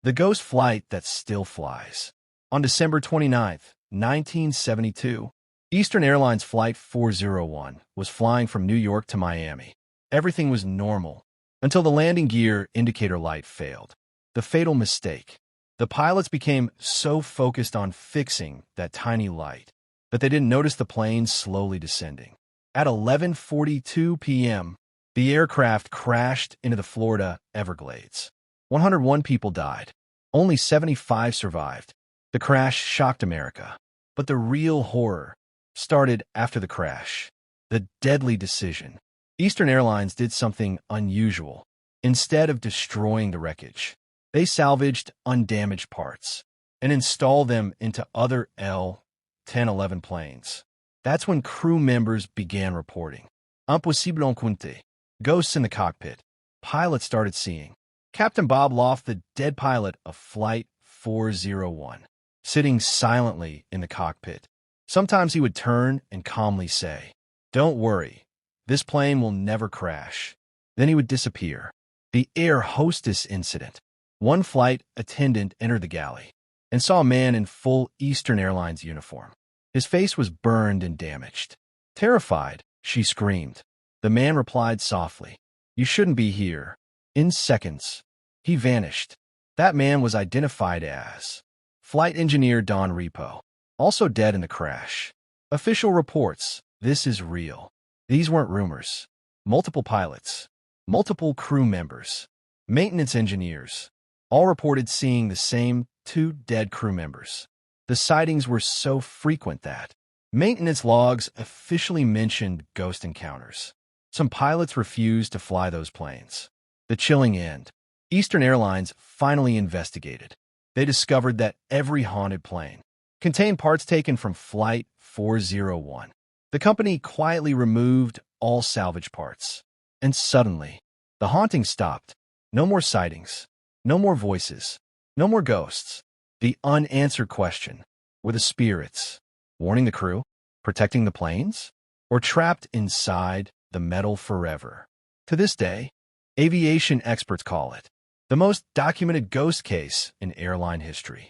The ghost flight that still flies. On December 29, 1972, Eastern Airlines Flight 401 was flying from New York to Miami. Everything was normal until the landing gear indicator light failed. The fatal mistake. The pilots became so focused on fixing that tiny light that they didn't notice the plane slowly descending. At 11:42 p.m., the aircraft crashed into the Florida Everglades. 101 people died. Only 75 survived. The crash shocked America. But the real horror started after the crash. The deadly decision. Eastern Airlines did something unusual. Instead of destroying the wreckage, they salvaged undamaged parts and installed them into other L-1011 planes. That's when crew members began reporting. Impossible en compter. Ghosts in the cockpit. Pilots started seeing Captain Bob Loft, the dead pilot of Flight 401, sitting silently in the cockpit. Sometimes he would turn and calmly say, "Don't worry, this plane will never crash." Then he would disappear. The air hostess incident. One flight attendant entered the galley and saw a man in full Eastern Airlines uniform. His face was burned and damaged. Terrified, she screamed. The man replied softly, "You shouldn't be here." In seconds, he vanished. That man was identified as flight engineer Don Repo, also dead in the crash. Official reports, this is real. These weren't rumors. Multiple pilots, multiple crew members, maintenance engineers, all reported seeing the same two dead crew members. The sightings were so frequent that maintenance logs officially mentioned ghost encounters. Some pilots refused to fly those planes. The chilling end. Eastern Airlines finally investigated. They discovered that every haunted plane contained parts taken from Flight 401. The company quietly removed all salvage parts. And suddenly, the haunting stopped. No more sightings. No more voices. No more ghosts. The unanswered question, were the spirits warning the crew, protecting the planes, or trapped inside the metal forever? To this day, aviation experts call it the most documented ghost case in airline history.